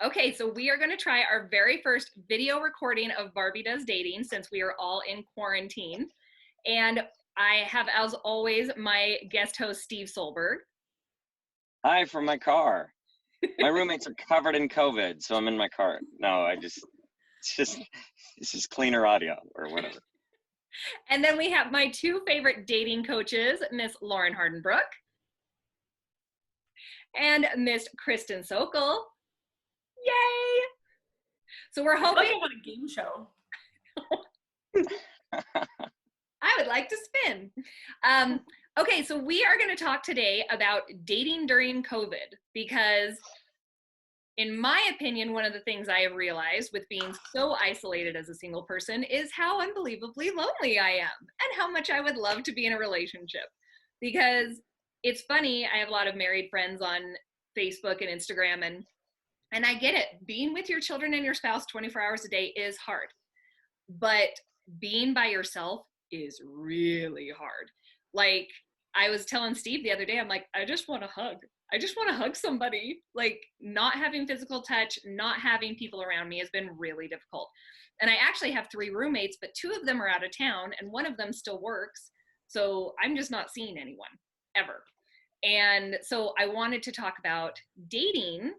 Okay, so we are going to try our very first video recording of Barbie Does Dating since we are all in quarantine. And I have, as always, my guest host, Steve Solberg. Hi from my car. My roommates are covered in COVID, so I'm in my car. No, it's just cleaner audio or whatever. And then we have my two favorite dating coaches, Miss Lauren Hardenbrook and Miss Kristin Sokol. Yay! So we're hoping. I want a game show. I would like to spin. Okay, so we are going to talk today about dating during COVID because, in my opinion, one of the things I have realized with being so isolated as a single person is how unbelievably lonely I am and how much I would love to be in a relationship. Because it's funny, I have a lot of married friends on Facebook and Instagram, and I get it. Being with your children and your spouse 24 hours a day is hard. But being by yourself is really hard. Like, I was telling Steve the other day, I'm like, I just want to hug. I just want to hug somebody. Like, not having physical touch, not having people around me has been really difficult. And I actually have 3 roommates, but 2 of them are out of town and one of them still works. So I'm just not seeing anyone ever. And so I wanted to talk about dating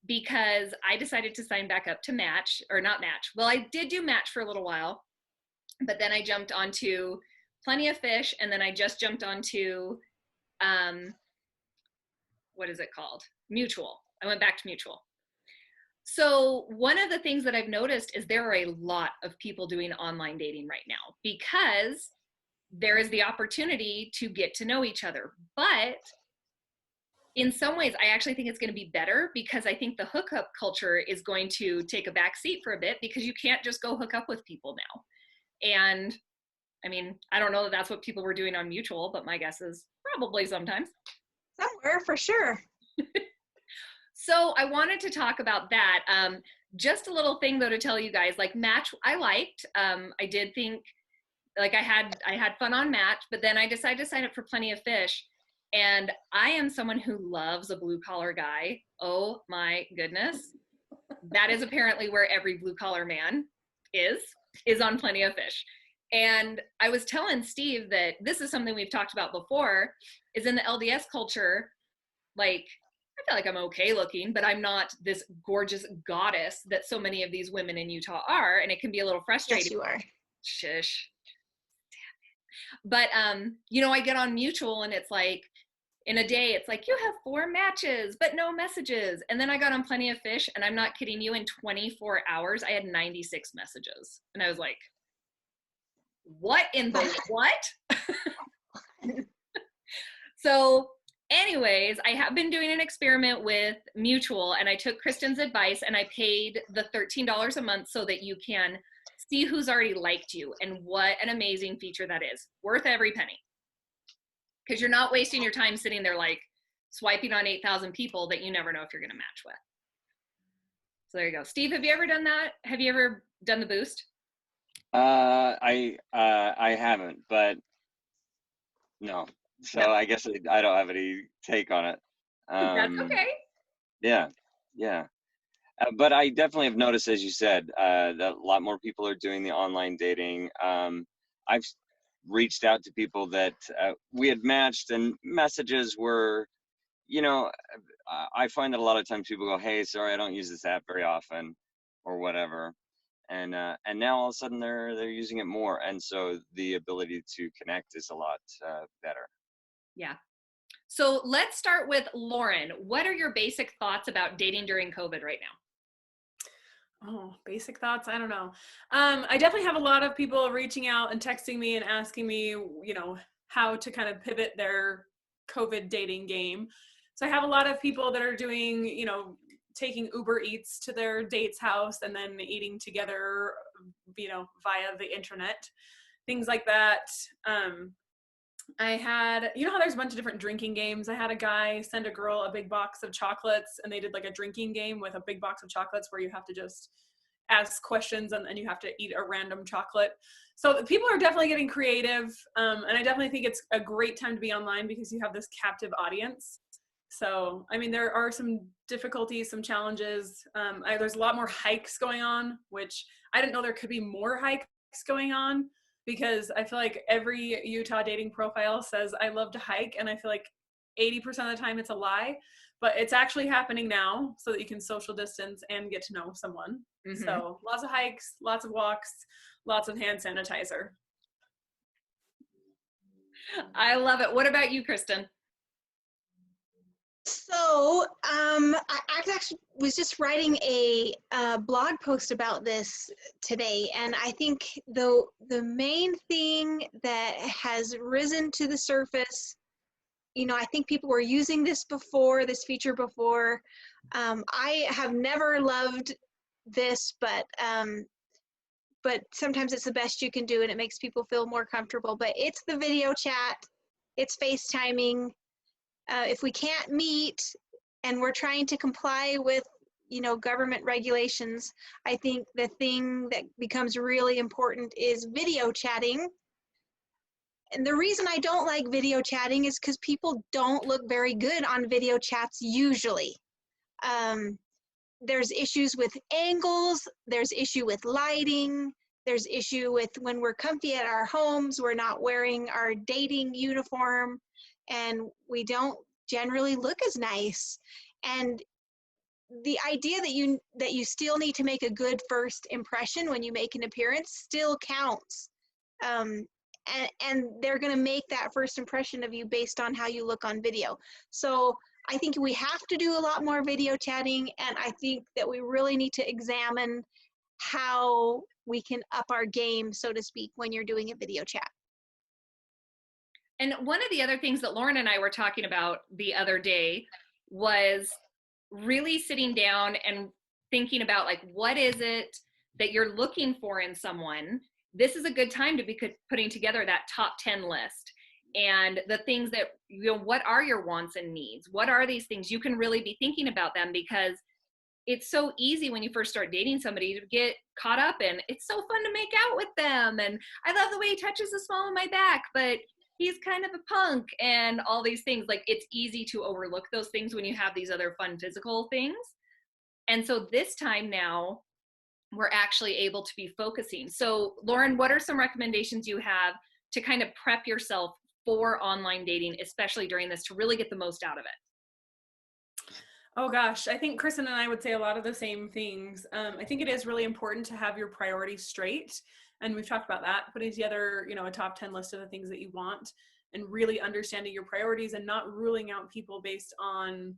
because I decided to sign back up to Match, or not Match. Well, I did do Match for a little while, but then I jumped onto Plenty of Fish, and then I just jumped onto, what is it called? Mutual. I went back to Mutual. So one of the things that I've noticed is there are a lot of people doing online dating right now because there is the opportunity to get to know each other. But in some ways, I actually think it's going to be better because I think the hookup culture is going to take a back seat for a bit because you can't just go hook up with people now. And I mean, I don't know that that's what people were doing on Mutual, but my guess is probably sometimes. Somewhere, for sure. So I wanted to talk about that. Just a little thing though to tell you guys, like Match, I liked. I did think, like I had fun on Match, but then I decided to sign up for Plenty of Fish. And I am someone who loves a blue collar guy. Oh my goodness. That is apparently where every blue collar man is on Plenty of Fish. And I was telling Steve that this is something we've talked about before, is in the LDS culture, like, I feel like I'm okay looking, but I'm not this gorgeous goddess that so many of these women in Utah are, and it can be a little frustrating. Yes, you are. Shush. But, you know, I get on Mutual and it's like, in a day, it's like, you have 4 matches, but no messages. And then I got on Plenty of Fish, and I'm not kidding you, in 24 hours, I had 96 messages. And I was like, what in the what? So anyways, I have been doing an experiment with Mutual, and I took Kristin's advice and I paid the $13 a month so that you can see who's already liked you, and what an amazing feature that is. Worth every penny. Because you're not wasting your time sitting there like swiping on 8,000 people that you never know if you're going to match with. So there you go. Steve, have you ever done that? Have you ever done the boost? I haven't, but no. So no. I guess I don't have any take on it. That's okay. Yeah. But I definitely have noticed, as you said, that a lot more people are doing the online dating. I've reached out to people that we had matched, and messages were, you know, I find that a lot of times people go, hey, sorry, I don't use this app very often, or whatever. And now all of a sudden they're using it more, and so the ability to connect is a lot better. Yeah. So let's start with Lauren. What are your basic thoughts about dating during COVID right now? Oh, basic thoughts. I don't know. I definitely have a lot of people reaching out and texting me and asking me, you know, how to kind of pivot their COVID dating game. So I have a lot of people that are doing, you know, taking Uber Eats to their date's house and then eating together, you know, via the internet, things like that. I had, you know how there's a bunch of different drinking games? I had a guy send a girl a big box of chocolates, and they did like a drinking game with a big box of chocolates where you have to just ask questions and then you have to eat a random chocolate. So people are definitely getting creative. And I definitely think it's a great time to be online because you have this captive audience. So, I mean, there are some difficulties, some challenges. There's a lot more hikes going on, which I didn't know there could be more hikes going on, because I feel like every Utah dating profile says I love to hike, and I feel like 80% of the time it's a lie, but it's actually happening now so that you can social distance and get to know someone. Mm-hmm. So lots of hikes, lots of walks, lots of hand sanitizer. I love it. What about you, Kristin? So, I actually was just writing a blog post about this today, and I think the main thing that has risen to the surface, you know, I think people were using this feature before. I have never loved this, but sometimes it's the best you can do, and it makes people feel more comfortable. But it's the video chat, it's FaceTiming. If we can't meet and we're trying to comply with, you know, government regulations, I think the thing that becomes really important is video chatting. And the reason I don't like video chatting is because people don't look very good on video chats usually. There's issues with angles, there's issue with lighting, there's issue with when we're comfy at our homes, we're not wearing our dating uniform, and we don't generally look as nice. And the idea that you still need to make a good first impression when you make an appearance still counts. And they're going to make that first impression of you based on how you look on video. So I think we have to do a lot more video chatting, and I think that we really need to examine how we can up our game, so to speak, when you're doing a video chat. And one of the other things that Lauren and I were talking about the other day was really sitting down and thinking about, like, what is it that you're looking for in someone? This is a good time to be putting together that top 10 list. And the things that, you know, what are your wants and needs? What are these things? You can really be thinking about them, because it's so easy when you first start dating somebody to get caught up in, it's so fun to make out with them, and I love the way he touches the small of my back, but he's kind of a punk, and all these things. Like, it's easy to overlook those things when you have these other fun physical things. And so this time now, we're actually able to be focusing. So Lauren, what are some recommendations you have to kind of prep yourself for online dating, especially during this, to really get the most out of it? Oh gosh, I think Kristin and I would say a lot of the same things. I think it is really important to have your priorities straight. And we've talked about that, putting together, you know, a top 10 list of the things that you want, and really understanding your priorities and not ruling out people based on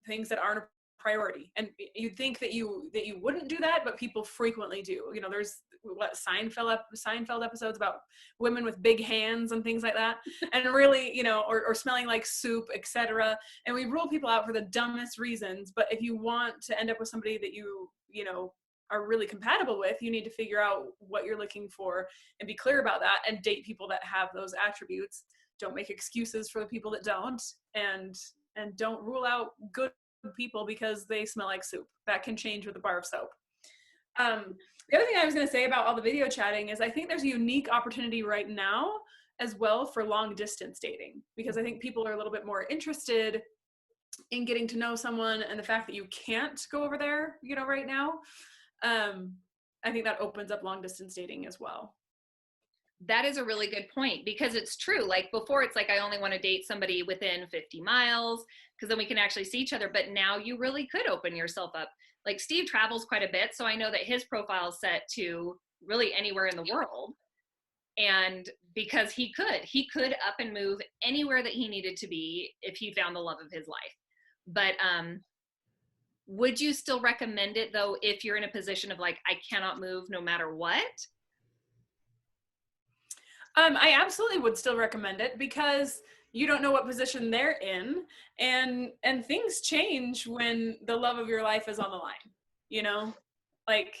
things that aren't a priority. And you'd think that you wouldn't do that, but people frequently do. You know, there's Seinfeld episodes about women with big hands and things like that, and really, you know, or smelling like soup, etc. And we rule people out for the dumbest reasons. But if you want to end up with somebody that you know are really compatible with, you need to figure out what you're looking for and be clear about that, and date people that have those attributes. Don't make excuses for the people that don't, and don't rule out good people because they smell like soup. That can change with a bar of soap. The other thing I was going to say about all the video chatting is I think there's a unique opportunity right now as well for long distance dating, because I think people are a little bit more interested in getting to know someone, and the fact that you can't go over there, you know, right now, I think that opens up long distance dating as well. That is a really good point, because it's true. Like, before, it's like, I only want to date somebody within 50 miles because then we can actually see each other. But now you really could open yourself up. Like, Steve travels quite a bit, so I know that his profile is set to really anywhere in the world. And because he could up and move anywhere that he needed to be if he found the love of his life. But would you still recommend it, though, if you're in a position of, like, I cannot move no matter what? I absolutely would still recommend it, because you don't know what position they're in, and things change when the love of your life is on the line, you know? Like,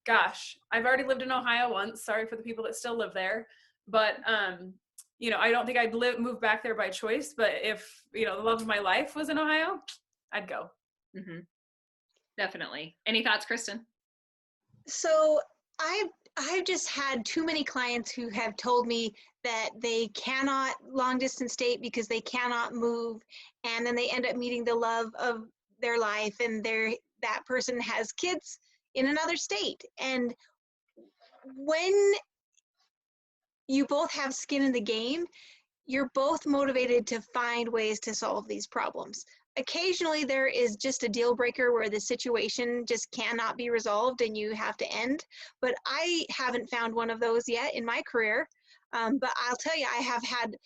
gosh, I've already lived in Ohio once. Sorry for the people that still live there. But, you know, I don't think I'd move back there by choice. But if, you know, the love of my life was in Ohio, I'd go. Mm-hmm. Definitely. Any thoughts, Kristin? So I've just had too many clients who have told me that they cannot long distance date because they cannot move, and then they end up meeting the love of their life, and that person has kids in another state. And when you both have skin in the game, you're both motivated to find ways to solve these problems. Occasionally there is just a deal breaker where the situation just cannot be resolved and you have to end, but I haven't found one of those yet in my career. But I'll tell you, I have had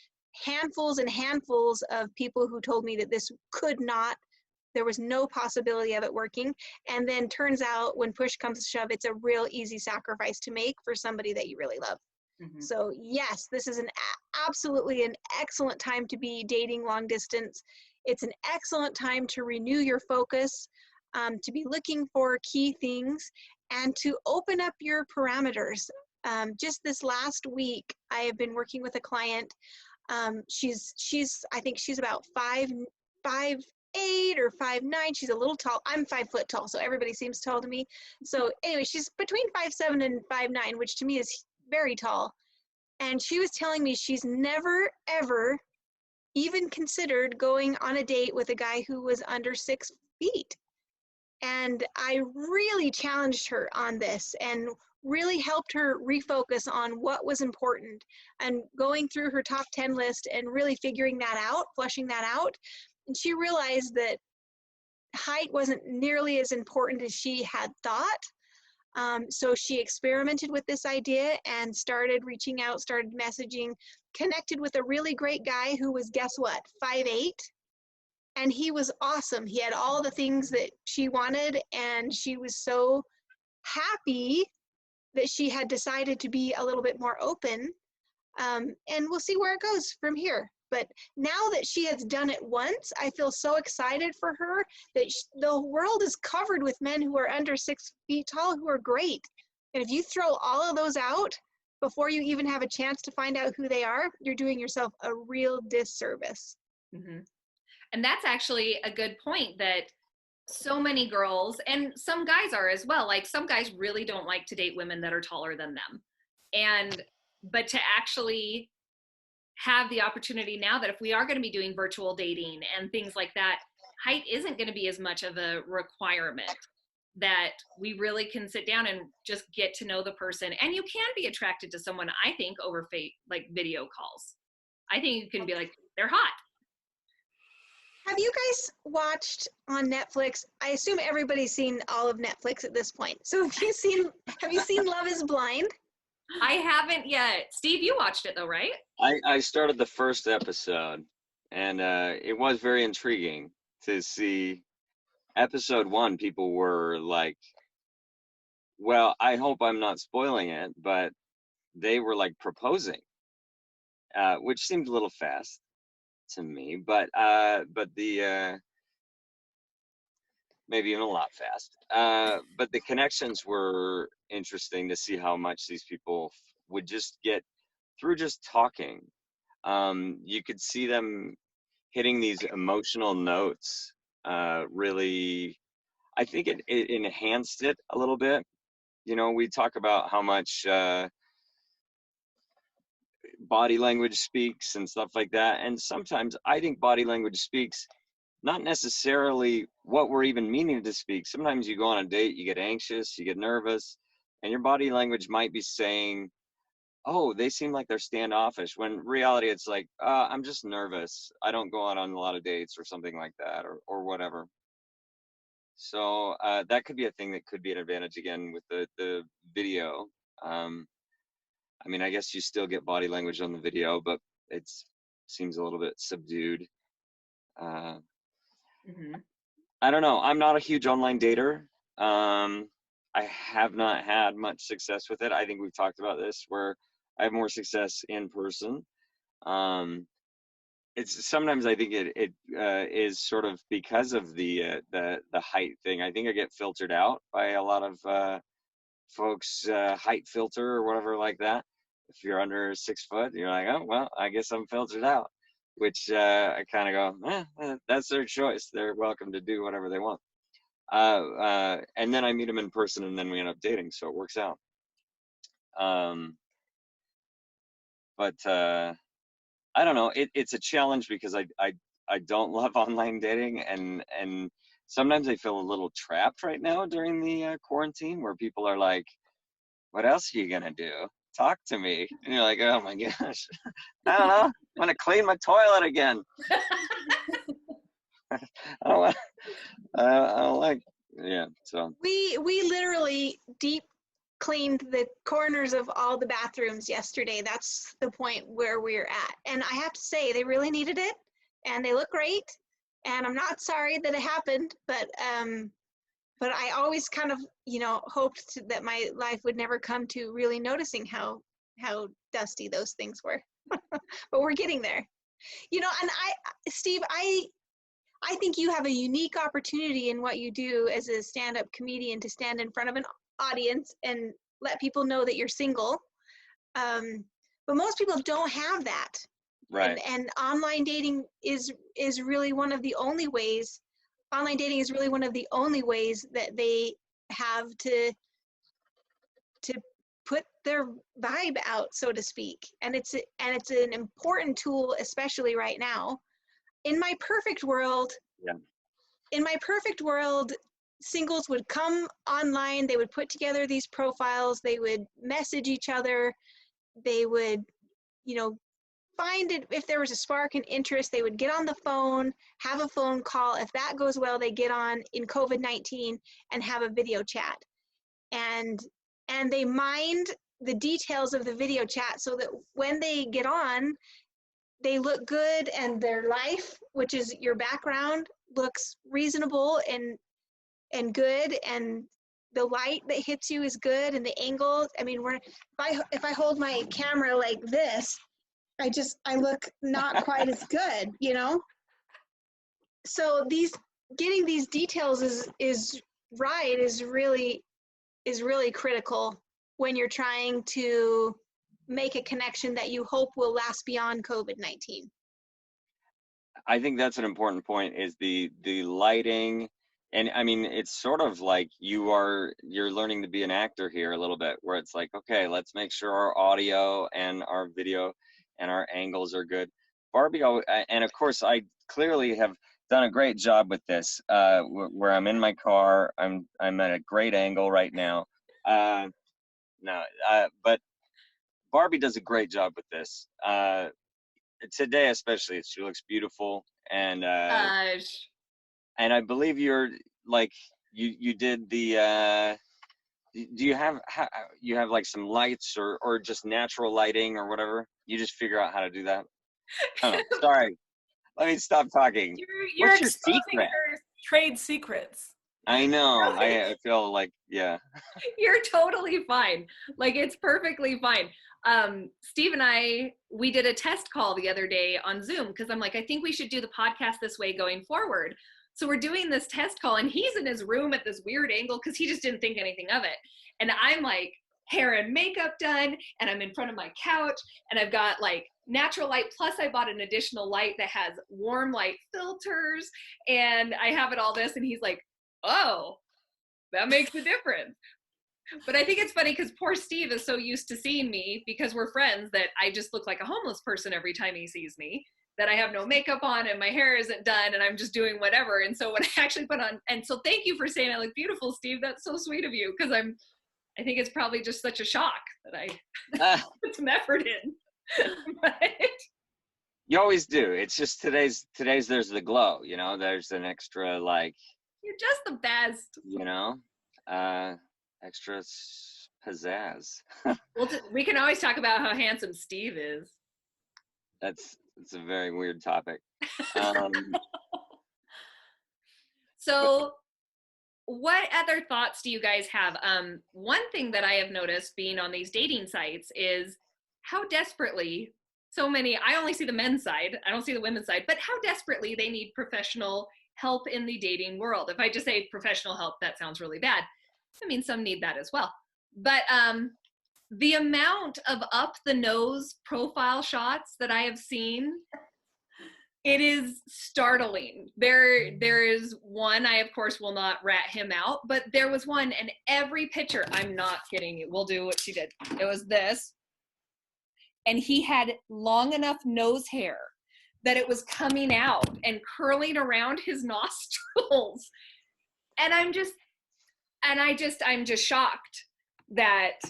handfuls and handfuls of people who told me that this could not, there was no possibility of it working. And then turns out when push comes to shove, it's a real easy sacrifice to make for somebody that you really love. Mm-hmm. So yes, this is absolutely an excellent time to be dating long distance. It's an excellent time to renew your focus, to be looking for key things, and to open up your parameters. Just this last week, I have been working with a client. She's I think she's about 5'8" or 5'9". She's a little tall. I'm 5 foot tall, so everybody seems tall to me. So anyway, she's between 5'7" and 5'9", which to me is very tall. And she was telling me she's never, ever even considered going on a date with a guy who was under 6 feet. And I really challenged her on this and really helped her refocus on what was important, and going through her top 10 list and really figuring that out, flushing that out. And she realized that height wasn't nearly as important as she had thought. So she experimented with this idea and started reaching out, started messaging, connected with a really great guy who was, guess what, 5'8". And he was awesome. He had all the things that she wanted, and she was so happy that she had decided to be a little bit more open. And we'll see where it goes from here. But now that she has done it once, I feel so excited for her that the world is covered with men who are under 6 feet tall who are great. And if you throw all of those out before you even have a chance to find out who they are, you're doing yourself a real disservice. Mm-hmm. And that's actually a good point, that so many girls, and some guys are as well, like some guys really don't like to date women that are taller than them. But to actually have the opportunity now that if we are going to be doing virtual dating and things like that, height isn't going to be as much of a requirement, that we really can sit down and just get to know the person. And you can be attracted to someone, I think, over like video calls. I think you can be like, they're hot. Have you guys watched on Netflix? I assume everybody's seen all of Netflix at this point. So have you seen Love is Blind? I haven't yet. Steve, you watched it though, right? I started the first episode, and it was very intriguing to see. Episode 1, people were like, well, I hope I'm not spoiling it, but they were like proposing, which seemed a little fast to me, but the maybe even a lot fast. But the connections were interesting to see how much these people would just get through just talking. You could see them hitting these emotional notes. Really, I think it enhanced it a little bit. You know, we talk about how much body language speaks and stuff like that. And sometimes I think body language speaks not necessarily what we're even meaning to speak. Sometimes you go on a date, you get anxious, you get nervous, and your body language might be saying, oh, they seem like they're standoffish, when in reality it's like, I'm just nervous. I don't go out on a lot of dates or something like that, or whatever. So that could be a thing that could be an advantage again with the video. I mean, I guess you still get body language on the video, but it seems a little bit subdued. Mm-hmm. I don't know. I'm not a huge online dater. I have not had much success with it. I think we've talked about this, where I have more success in person. It's sometimes I think it is sort of because of the height thing. I think I get filtered out by a lot of folks' height filter or whatever like that. If you're under 6 foot, you're like, oh well, I guess I'm filtered out. Which I kind of go, that's their choice. They're welcome to do whatever they want. And then I meet them in person, and then we end up dating, so it works out. But I don't know. It's a challenge because I don't love online dating, and sometimes I feel a little trapped right now during the quarantine, where people are like, "What else are you gonna do? Talk to me." And you're like, "Oh my gosh, I don't know. I'm gonna clean my toilet again." I don't, want- I don't like. Yeah. So We literally deep cleaned the corners of all the bathrooms yesterday. That's the point where we're at. And I have to say, they really needed it, and they look great. And I'm not sorry that it happened, but I always kind of, hoped that my life would never come to really noticing how dusty those things were. But we're getting there. And Steve, I think you have a unique opportunity in what you do as a stand-up comedian to stand in front of an audience and let people know that you're single. But most people don't have that. right. And online dating is really one of the only ways. Online dating is really one of the only ways that they have to put their vibe out, so to speak. And it's an important tool, especially right now. In my perfect world, singles would come online, they would put together these profiles, they would message each other, they would, find it. If there was a spark and interest, they would get on the phone, have a phone call. If that goes well, they get on in COVID-19 and have a video chat. And they mind the details of the video chat so that when they get on, they look good, and their life, which is your background, looks reasonable and good, and the light that hits you is good, and the angle. I mean, if I hold my camera like this, I look not quite as good, So getting these details is really critical when you're trying to make a connection that you hope will last beyond COVID-19. I think that's an important point, is the lighting. And I mean, it's sort of like you're learning to be an actor here a little bit, where it's like, okay, let's make sure our audio and our video and our angles are good. Barbie, and of course, I clearly have done a great job with this, where I'm in my car. I'm at a great angle right now. But Barbie does a great job with this. Today especially, she looks beautiful, and I believe you're like you did the do you have like some lights or just natural lighting or whatever? You just figure out how to do that? Oh, sorry, let me stop talking. You're What's your exposing secret? her trade secrets. I know. I feel like, yeah. You're totally fine. Like, it's perfectly fine. Steve and we did a test call the other day on Zoom, because I'm like, I think we should do the podcast this way going forward. So we're doing this test call, and he's in his room at this weird angle because he just didn't think anything of it. And I'm like, hair and makeup done, and I'm in front of my couch, and I've got like natural light, plus I bought an additional light that has warm light filters, and I have it all this, and he's like, oh, that makes a difference. But I think it's funny because poor Steve is so used to seeing me, because we're friends, that I just look like a homeless person every time he sees me, that I have no makeup on and my hair isn't done and I'm just doing whatever. And so when I actually put on, and so thank you for saying I look beautiful, Steve. That's so sweet of you, because I think it's probably just such a shock that I put some effort in. But you always do. It's just today's there's the glow, there's an extra, like, you're just the best. Extra pizzazz. Well, we can always talk about how handsome Steve is. It's a very weird topic. So what other thoughts do you guys have? One thing that I have noticed being on these dating sites is how desperately so many, I only see the men's side, I don't see the women's side, but how desperately they need professional help in the dating world. If I just say professional help, that sounds really bad. I mean, some need that as well. But the amount of up the nose profile shots that I have seen It is startling. There is one, I of course will not rat him out, but there was one, and every picture, I'm not kidding you, we'll do what she did. It was this, and he had long enough nose hair that it was coming out and curling around his nostrils. And I'm just shocked that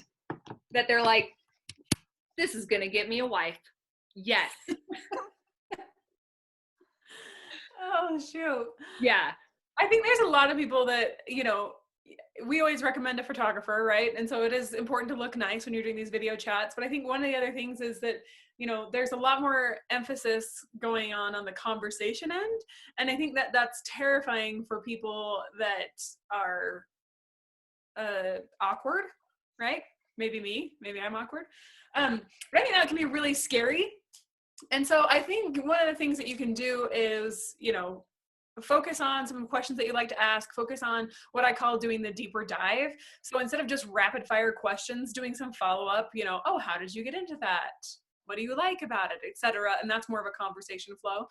they're like, this is gonna get me a wife. Yes. Oh, shoot. Yeah. I think there's a lot of people that, you know, we always recommend a photographer, right? And so it is important to look nice when you're doing these video chats. But I think one of the other things is that, you know, there's a lot more emphasis going on the conversation end. And I think that that's terrifying for people that are awkward, right? Maybe me, maybe I'm awkward. But I think that can be really scary. And so I think one of the things that you can do is, you know, focus on some questions that you like to ask, focus on what I call doing the deeper dive. So instead of just rapid fire questions, doing some follow-up, you know, oh, how did you get into that? What do you like about it, etc. And that's more of a conversation flow.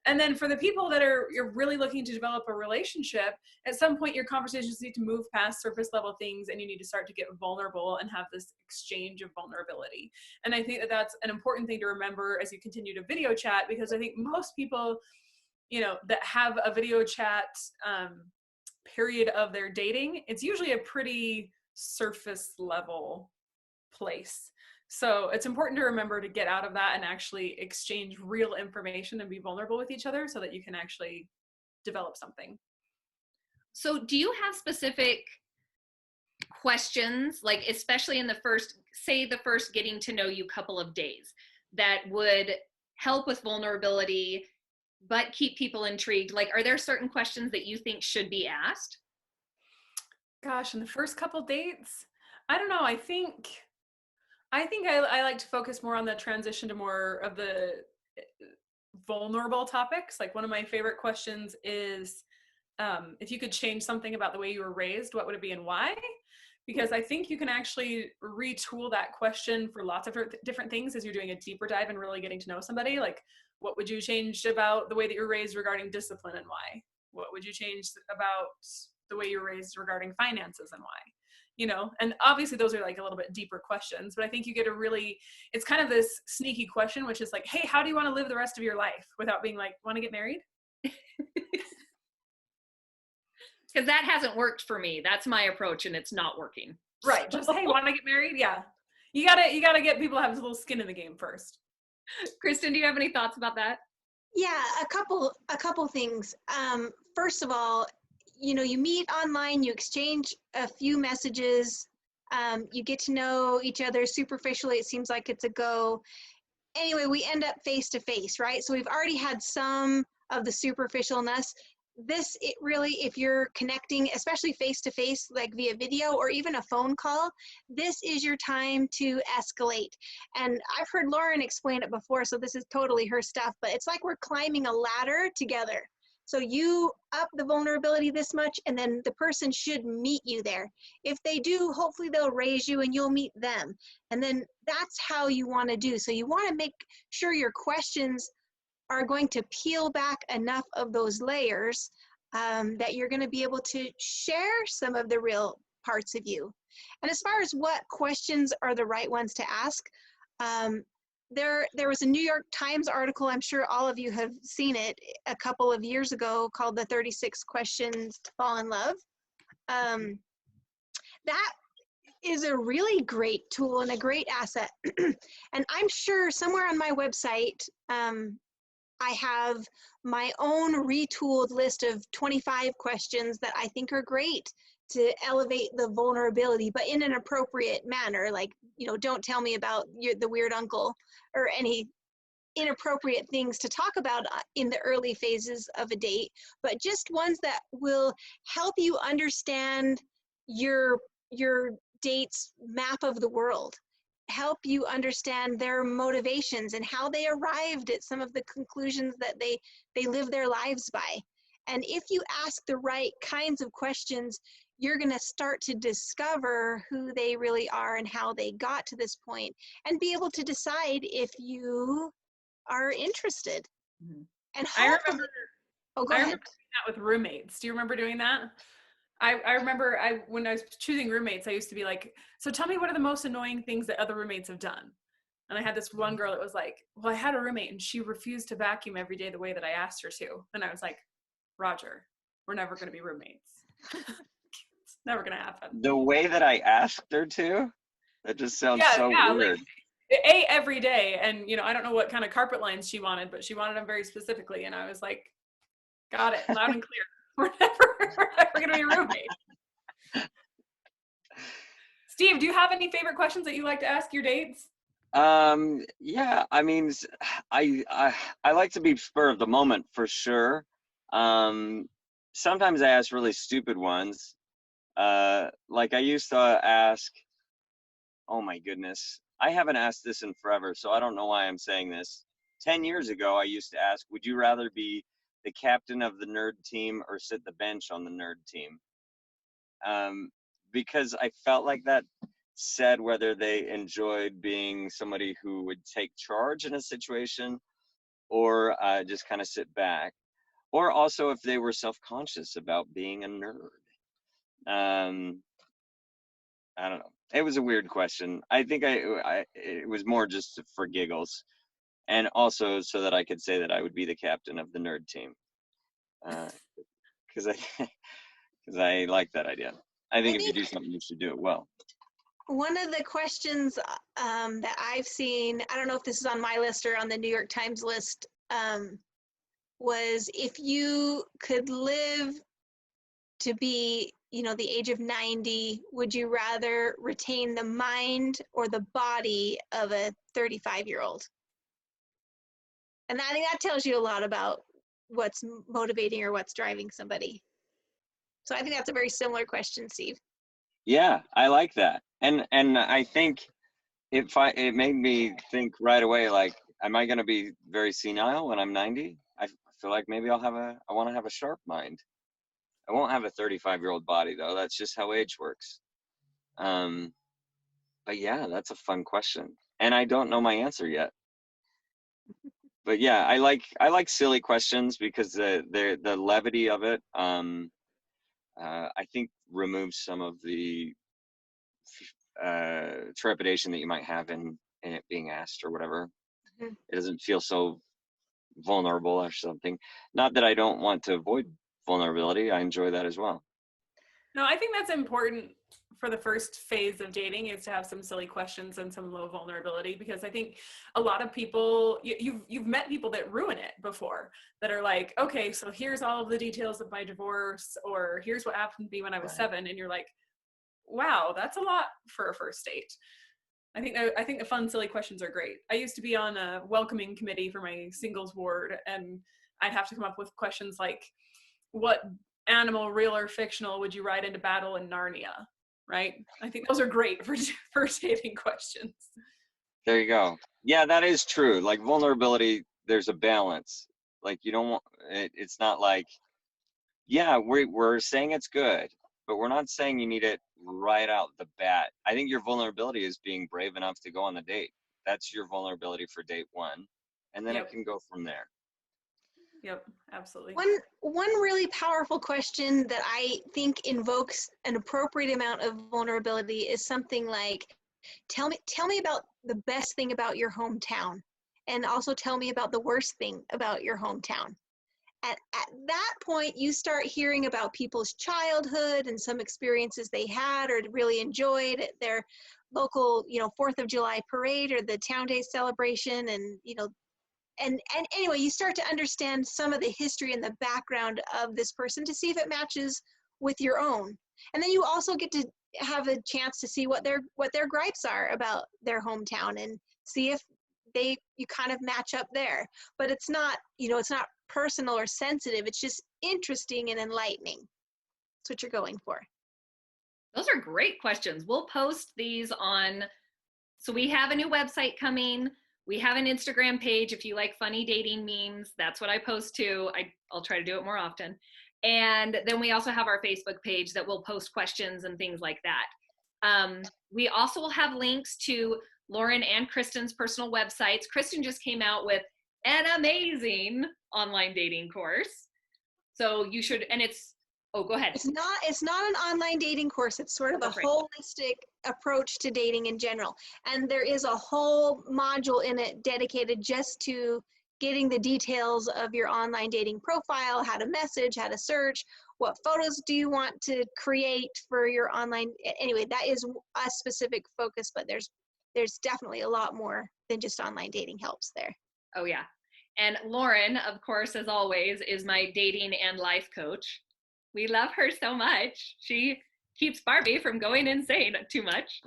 And then for the people that you're really looking to develop a relationship, at some point your conversations need to move past surface level things and you need to start to get vulnerable and have this exchange of vulnerability. And I think that that's an important thing to remember as you continue to video chat, because I think most people, you know, that have a video chat period of their dating, it's usually a pretty surface level place. So it's important to remember to get out of that and actually exchange real information and be vulnerable with each other so that you can actually develop something. So do you have specific questions, like especially in the first getting to know you couple of days, that would help with vulnerability but keep people intrigued? Like, are there certain questions that you think should be asked? Gosh, in the first couple dates, I don't know. I think I like to focus more on the transition to more of the vulnerable topics. Like one of my favorite questions is, if you could change something about the way you were raised, what would it be and why? Because I think you can actually retool that question for lots of different things as you're doing a deeper dive and really getting to know somebody. Like, what would you change about the way that you're raised regarding discipline and why? What would you change about the way you're raised regarding finances and why? You know, and obviously those are like a little bit deeper questions, but I think you get it's kind of this sneaky question, which is like, hey, how do you want to live the rest of your life without being like, want to get married? Because that hasn't worked for me. That's my approach and it's not working. Right. Just, hey, want to get married? Yeah. You gotta get people to have a little skin in the game first. Kristin, do you have any thoughts about that? Yeah, a couple things. First of all, you know, you meet online, you exchange a few messages, you get to know each other superficially. It seems like it's a go. Anyway, we end up face to face, right? So we've already had some of the superficialness. It really, if you're connecting, especially face to face, like via video or even a phone call, this is your time to escalate. And I've heard Lauren explain it before, so this is totally her stuff, but it's like we're climbing a ladder together. So you up the vulnerability this much, and then the person should meet you there. If they do, hopefully they'll raise you and you'll meet them. And then that's how you want to do. So you want to make sure your questions are going to peel back enough of those layers that you're going to be able to share some of the real parts of you. And as far as what questions are the right ones to ask, there was a New York Times article, I'm sure all of you have seen it, a couple of years ago, called the 36 Questions to Fall in Love. That is a really great tool and a great asset. And I'm sure somewhere on my website, I have my own retooled list of 25 questions that I think are great to elevate the vulnerability, but in an appropriate manner. Like, you know, don't tell me about the weird uncle or any inappropriate things to talk about in the early phases of a date, but just ones that will help you understand your date's map of the world, help you understand their motivations and how they arrived at some of the conclusions that they live their lives by. And if you ask the right kinds of questions, you're going to start to discover who they really are and how they got to this point, and be able to decide if you are interested. Mm-hmm. And I hopefully, remember, go I ahead. remember doing that with roommates. Do you remember doing that? I remember when I was choosing roommates, I used to be like, so tell me what are the most annoying things that other roommates have done? And I had this one girl that was like, well, I had a roommate and she refused to vacuum every day the way that I asked her to. And I was like, Roger, we're never going to be roommates. It's never going to happen. The way that I asked her to, that just sounds so Yeah, weird. like every day. And, I don't know what kind of carpet lines she wanted, but she wanted them very specifically. And I was like, got it, loud and clear. We're never going to be roommates. Steve, do you have any favorite questions that you like to ask your dates? Yeah, I mean, I like to be spur of the moment for sure. Sometimes I ask really stupid ones. Like I used to ask, oh my goodness, I haven't asked this in forever, so I don't know why I'm saying this. 10 years ago, I used to ask, would you rather be the captain of the nerd team or sit the bench on the nerd team? Because I felt like that said whether they enjoyed being somebody who would take charge in a situation or just kind of sit back, or also if they were self-conscious about being a nerd. I don't know. It was a weird question. I think it was more just for giggles, and also so that I could say that I would be the captain of the nerd team, because I like that idea. I think if you do something, you should do it well. One of the questions that I've seen, I don't know if this is on my list or on the New York Times list, was if you could live to be, the age of 90, would you rather retain the mind or the body of a 35-year-old? And I think that tells you a lot about what's motivating or what's driving somebody. So I think that's a very similar question, Steve. Yeah, I like that. And I think it made me think right away, like, am I going to be very senile when I'm 90? I feel like maybe I want to have a sharp mind. I won't have a 35-year-old body though. That's just how age works. But yeah, that's a fun question. And I don't know my answer yet. But yeah, I like silly questions because the levity of it, I think removes some of the trepidation that you might have in it being asked or whatever. Mhm. It doesn't feel so vulnerable or something. Not that I don't want to avoid vulnerability. I enjoy that as well. No, I think that's important for the first phase of dating, is to have some silly questions and some low vulnerability, because I think a lot of people, you've met people that ruin it before, that are like, okay, so here's all of the details of my divorce, or here's what happened to me when I was 7, and you're like, wow, that's a lot for a first date. I think the fun, silly questions are great. I used to be on a welcoming committee for my singles ward, and I'd have to come up with questions like, what animal, real or fictional, would you ride into battle in Narnia? Right? I think those are great for first dating questions. There you go. Yeah, that is true. Like vulnerability, there's a balance. Like you don't want it's not like, yeah, we're saying it's good, but we're not saying you need it right out the bat. I think your vulnerability is being brave enough to go on the date. That's your vulnerability for date 1, and then Yep. it can go from there. Yep, absolutely. One really powerful question that I think invokes an appropriate amount of vulnerability is something like, tell me about the best thing about your hometown, and also tell me about the worst thing about your hometown. At that point, you start hearing about people's childhood and some experiences they had or really enjoyed at their local, 4th of July parade or the Town Day celebration, and and anyway, you start to understand some of the history and the background of this person to see if it matches with your own. And then you also get to have a chance to see what their gripes are about their hometown, and see if you kind of match up there. But it's not, it's not personal or sensitive. It's just interesting and enlightening. That's what you're going for. Those are great questions. We'll post these on, so we have a new website coming. We have an Instagram page. If you like funny dating memes, that's what I post to. I'll try to do it more often. And then we also have our Facebook page that will post questions and things like that. We also will have links to Lauren and Kristin's personal websites. Kristin just came out with an amazing online dating course. So you should, and it's, oh, go ahead. It's not an online dating course. It's sort of a holistic approach to dating in general. And there is a whole module in it dedicated just to getting the details of your online dating profile, how to message, how to search, what photos do you want to create for your online. Anyway, that is a specific focus, but there's definitely a lot more than just online dating helps there. Oh yeah. And Lauren, of course, as always, is my dating and life coach. We love her so much. She keeps Barbie from going insane too much.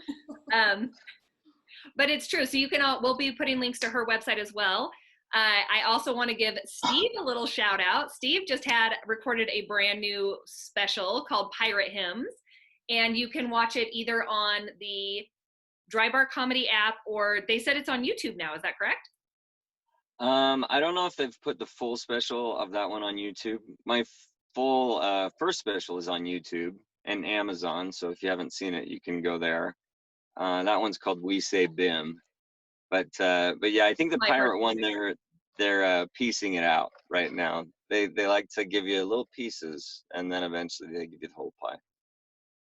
But it's true. So you can we'll be putting links to her website as well. I also want to give Steve a little shout out. Steve just had recorded a brand new special called Pirate Hymns, and you can watch it either on the Dry Bar Comedy app, or they said it's on YouTube now. Is that correct? I don't know if they've put the full special of that one on YouTube. My full first special is on YouTube and Amazon, so if you haven't seen it, you can go there. That one's called We Say Bim. But yeah, I think the pirate one, they're piecing it out right now. They like to give you little pieces, and then eventually they give you the whole pie.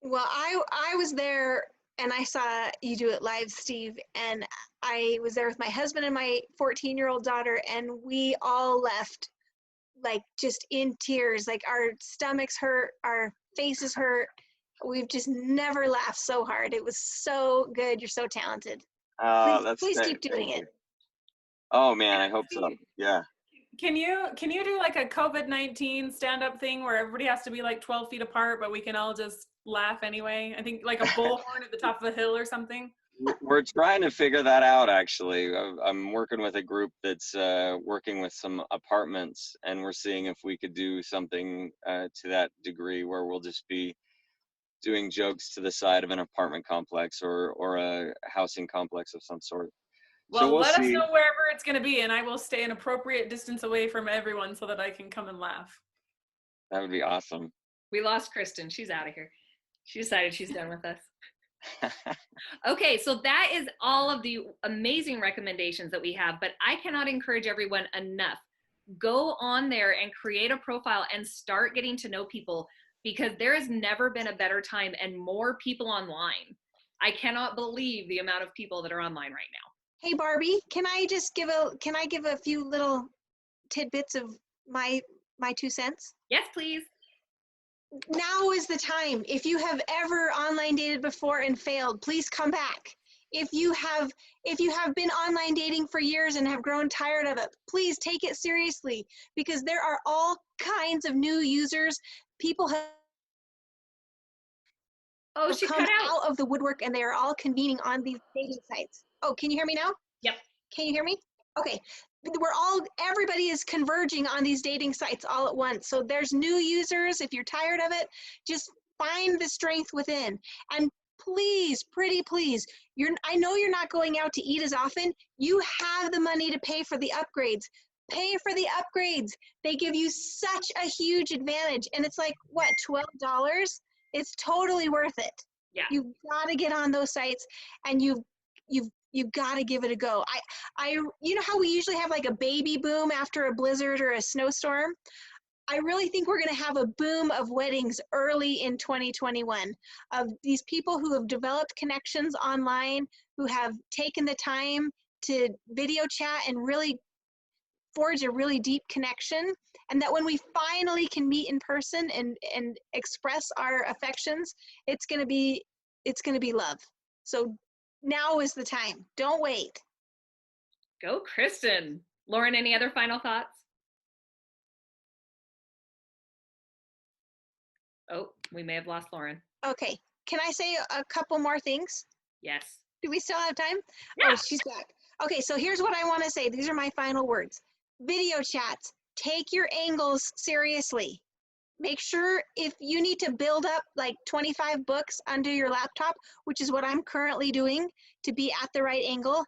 Well, I was there and I saw you do it live, Steve, and I was there with my husband and my 14-year-old daughter, and we all left like just in tears. Like our stomachs hurt, our faces hurt. We've just never laughed so hard. It was so good. You're so talented. Please keep doing it. Oh man, I hope so. Yeah. Can you do like a COVID-19 stand-up thing where everybody has to be like 12 feet apart, but we can all just laugh anyway? I think like a bullhorn at the top of a hill or something. We're trying to figure that out, actually. I'm working with a group that's working with some apartments, and we're seeing if we could do something to that degree where we'll just be doing jokes to the side of an apartment complex or a housing complex of some sort. Well, so we'll let see. us know wherever it's going to be, and I will stay an appropriate distance away from everyone so that I can come and laugh. That would be awesome. We lost Kristin. She's out of here. She decided she's done with us. Okay, so that is all of the amazing recommendations that we have, but I cannot encourage everyone enough. Go on there and create a profile and start getting to know people, because there has never been a better time and more people online. I cannot believe the amount of people that are online right now. Hey Barbie, can I give a few little tidbits of my 2 cents? Yes, please. Now is the time. If you have ever online dated before and failed, please come back. If you have been online dating for years and have grown tired of it, please take it seriously, because there are all kinds of new users. People have come out of the woodwork, and they are all convening on these dating sites. Oh, can you hear me now? Yep. Can you hear me? Okay. Everybody is converging on these dating sites all at once. So there's new users. If you're tired of it, just find the strength within. And please, pretty please, I know you're not going out to eat as often. You have the money to pay for the upgrades. Pay for the upgrades. They give you such a huge advantage. And it's like, what, $12? It's totally worth it. Yeah. You've got to get on those sites, and you've got to give it a go. You know how we usually have like a baby boom after a blizzard or a snowstorm? I really think we're going to have a boom of weddings early in 2021, of these people who have developed connections online, who have taken the time to video chat and really forge a really deep connection, and that when we finally can meet in person and express our affections, it's going to be love. So now is the time. Don't wait. Go, Kristin. Lauren, any other final thoughts? Oh, we may have lost Lauren. Okay. Can I say a couple more things? Yes. Do we still have time? Yeah. Oh, she's back. Okay, so here's what I want to say. These are my final words. Video chats. Take your angles seriously. Make sure if you need to build up like 25 books under your laptop, which is what I'm currently doing to be at the right angle,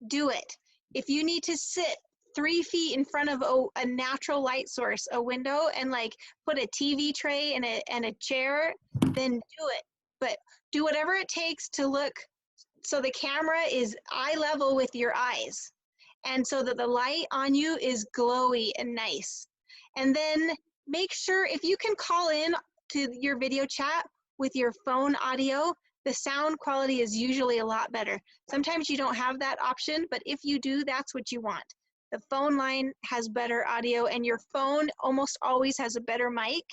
do it. If you need to sit 3 feet in front of a natural light source, a window, and like put a TV tray and a chair, then do it. But do whatever it takes to look so the camera is eye level with your eyes. and so that the light on you is glowy and nice. And then make sure if you can call in to your video chat with your phone audio, the sound quality is usually a lot better. Sometimes you don't have that option, but if you do, that's what you want. The phone line has better audio, and your phone almost always has a better mic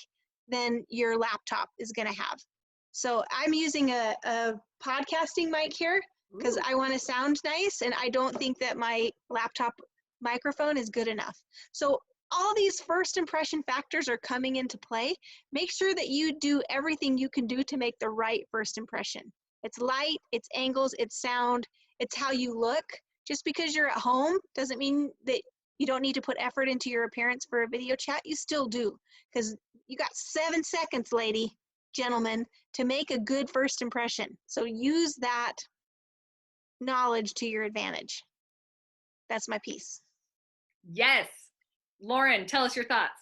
than your laptop is going to have. So I'm using a podcasting mic here because I want to sound nice, and I don't think that my laptop microphone is good enough. So all these first impression factors are coming into play. Make sure that you do everything you can do to make the right first impression. It's light, it's angles, it's sound, it's how you look. Just because you're at home doesn't mean that you don't need to put effort into your appearance for a video chat. You still do, because you got 7 seconds, lady, gentlemen, to make a good first impression. So use that knowledge to your advantage. That's my piece. Yes. Lauren, tell us your thoughts.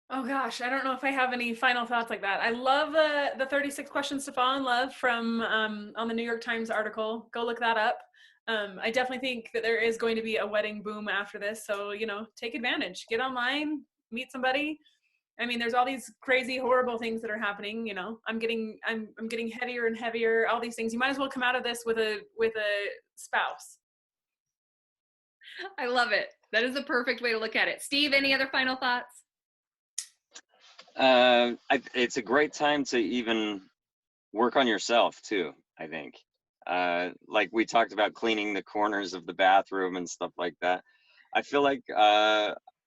Oh gosh, I don't know if I have any final thoughts like that. I love the 36 questions to fall in love from on the New York Times article. Go look that up. I definitely think that there is going to be a wedding boom after this. So, take advantage, get online, meet somebody. I mean, there's all these crazy, horrible things that are happening. I'm getting heavier and heavier, all these things. You might as well come out of this with a spouse. I love it. That is the perfect way to look at it. Steve, any other final thoughts? It's a great time to even work on yourself too, I think. Like we talked about cleaning the corners of the bathroom and stuff like that. I feel like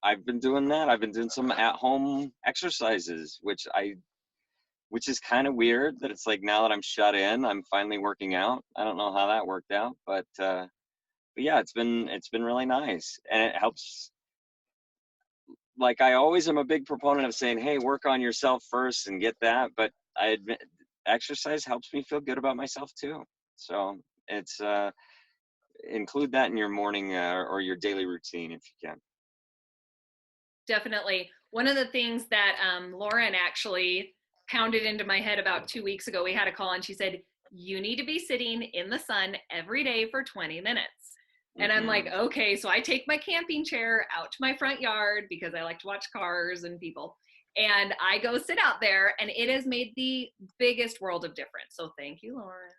I've been doing that. I've been doing some at-home exercises, which is kind of weird that it's like now that I'm shut in, I'm finally working out. I don't know how that worked out, but yeah, it's been really nice, and it helps. Like I always am a big proponent of saying, hey, work on yourself first and get that. But I admit exercise helps me feel good about myself too. So it's include that in your morning or your daily routine if you can. Definitely. One of the things that Lauren actually pounded into my head about 2 weeks ago, we had a call and she said, you need to be sitting in the sun every day for 20 minutes. And I'm like, okay, so I take my camping chair out to my front yard because I like to watch cars and people. And I go sit out there, and it has made the biggest world of difference. So thank you, Lauren.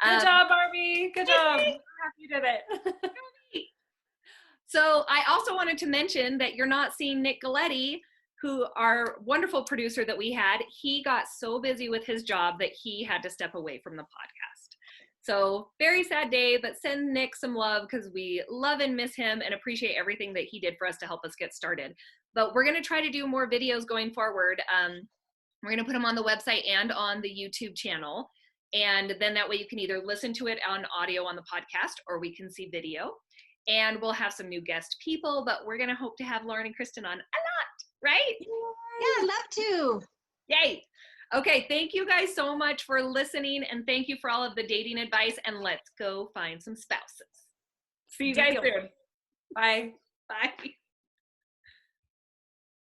Good job, Barbie. Good job. I'm happy you did it. So I also wanted to mention that you're not seeing Nick Galletti, who our wonderful producer that we had. He got so busy with his job that he had to step away from the podcast. So very sad day, but send Nick some love because we love and miss him and appreciate everything that he did for us to help us get started. But we're going to try to do more videos going forward. We're going to put them on the website and on the YouTube channel. And then that way you can either listen to it on audio on the podcast or we can see video. And we'll have some new guest people, but we're going to hope to have Lauren and Kristin on a lot, right? Yeah, I'd love to. Yay. Okay, thank you guys so much for listening, and thank you for all of the dating advice, and let's go find some spouses. See you guys soon. Bye. Bye.